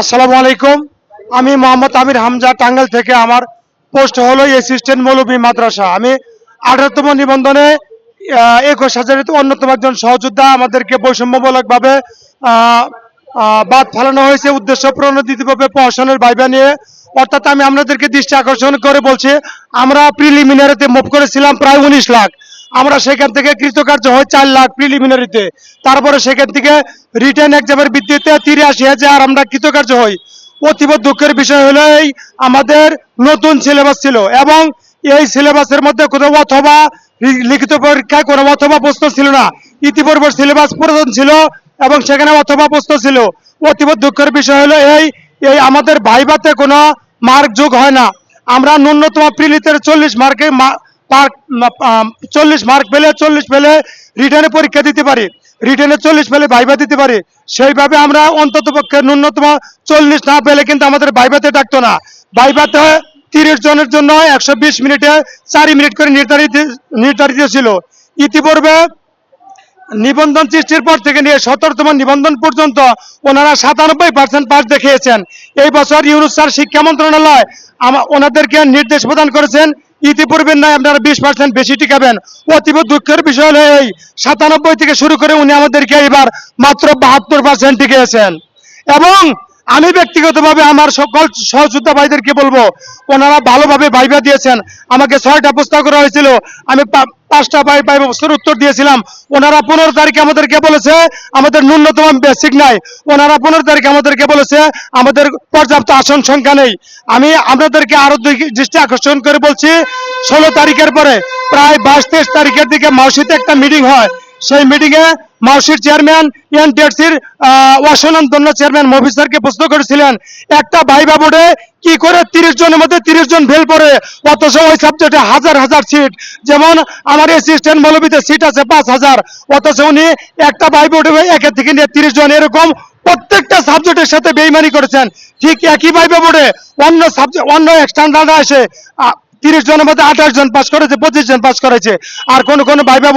আসসালামু আলাইকুম। আমি মোহাম্মদ আমির হামজা, টাঙ্গাইল থেকে। আমার পোস্ট হলো অ্যাসিস্ট্যান্ট মৌলভী মাদ্রাসা। আমি 18তম নিবন্ধনে 21,000 অন্যতম একজন সহযোদ্ধা। আমাদেরকে বৈষম্যমূলকভাবে বাদ ফেলানো হয়েছে উদ্দেশ্য প্রণোদিতভাবে প্রহসনের ভাইবা নিয়ে। অর্থাৎ আমি আপনাদেরকে দৃষ্টি আকর্ষণ করে বলছি, আমরা প্রিলিমিনারিতে মুভ করেছিলাম প্রায় 19 লাখ। আমরা সেখান থেকে কৃতকার্য হয় 4 লাখ প্রিলিমিনারিতে। তারপরে সেখান থেকে রিটার্ন এক্সামের ভিত্তিতে 83,000 আমরা কৃতকার্য হই। অতীব দুঃখের বিষয় হলো এই আমাদের নতুন সিলেবাস ছিল এবং এই সিলেবাসের মধ্যে কোনো অথবা লিখিত পরীক্ষায় কোনো অথবা প্রশ্ন ছিল না। ইতিপূর্বে সিলেবাস প্রধান ছিল এবং সেখানে অথবা প্রশ্ন ছিল। অতীব দুঃখের বিষয় হলো এই এই আমাদের ভাইভাতে কোনো মার্ক যোগ হয় না। আমরা ন্যূনতম প্রিলিতে 40 মার্কে 40 মার্ক পেলে 40 পেলে রিটার্নে পরীক্ষা দিতে পারি, রিটার্নে 40 পেলে ভাইভা দিতে পারি। সেইভাবে আমরা অন্তত পক্ষে ন্যূনতম 40 না পেলে কিন্তু আমাদের ভাইভাতে ডাকতো না। ভাইভাতে 30 জনের জন্য 120 মিনিটে 4 মিনিট করে নির্ধারিত ছিল। ইতিপূর্বে নিবন্ধন সৃষ্টির পর থেকে নিয়ে 17তম নিবন্ধন পর্যন্ত ওনারা 97% পাস দেখিয়েছেন। এই বছর ইউনুস স্যার শিক্ষা মন্ত্রণালয় ওনাদেরকে নির্দেশ প্রদান করেছেন, ইতিপূর্বে নয় আপনারা 20% বেশি টিকাবেন। অতীব দুঃখের বিষয় হলো এই 97 থেকে শুরু করে উনি আমাদেরকে এবার মাত্র 72% টিকিয়েছেন। এবং আমি ব্যক্তিগতভাবে আমার সকল সহযোদ্ধা ভাইদেরকে বলবো, ওনারা ভালোভাবে ভাইবা দিয়েছেন। আমাকে 6টা প্রশ্ন করা হয়েছিল, আমি 5টা প্রশ্নের উত্তর দিয়েছিলাম। ওনারা 15 তারিখে আমাদেরকে বলেছে আমাদের ন্যূনতম বেসিক নাই। ওনারা 15 তারিখে আমাদেরকে বলেছে আমাদের পর্যাপ্ত আসন সংখ্যা নেই। আমি আপনাদেরকে আরো দৃষ্টি আকর্ষণ করে বলছি, 16 তারিখের পরে প্রায় 22-23 তারিখের দিকে মাউসিতে একটা মিটিং হয়। সেই মিটিংয়ে মাউসির চেয়ারম্যান এনটিআরসির অসনন্দন্য চেয়ারম্যান মফিজ স্যারকে প্রশ্ন করেছিলেন, একটা ভাইবা বোর্ডে কি করে 30 জনের মধ্যে 30 জন ফেল পড়ে, অথচ ওই সাবজেক্টে হাজার হাজার সিট। যেমন আমার অ্যাসিস্ট্যান্ট মৌলভীতে সিট আছে 5,000, অথচ উনি একটা ভাইবা বোর্ডে একের থেকে নিয়ে 30 জন এরকম প্রত্যেকটা সাবজেক্টের সাথে বেইমানি করেছেন। ঠিক একই ভাইবা বোর্ডে অন্য সাবজেক্ট অন্য এক্সটার্নালরা এসে 30 জনের মধ্যে 28 জন পাস করেছে, 25 জন পাস করেছে। আর কোন ভাইবা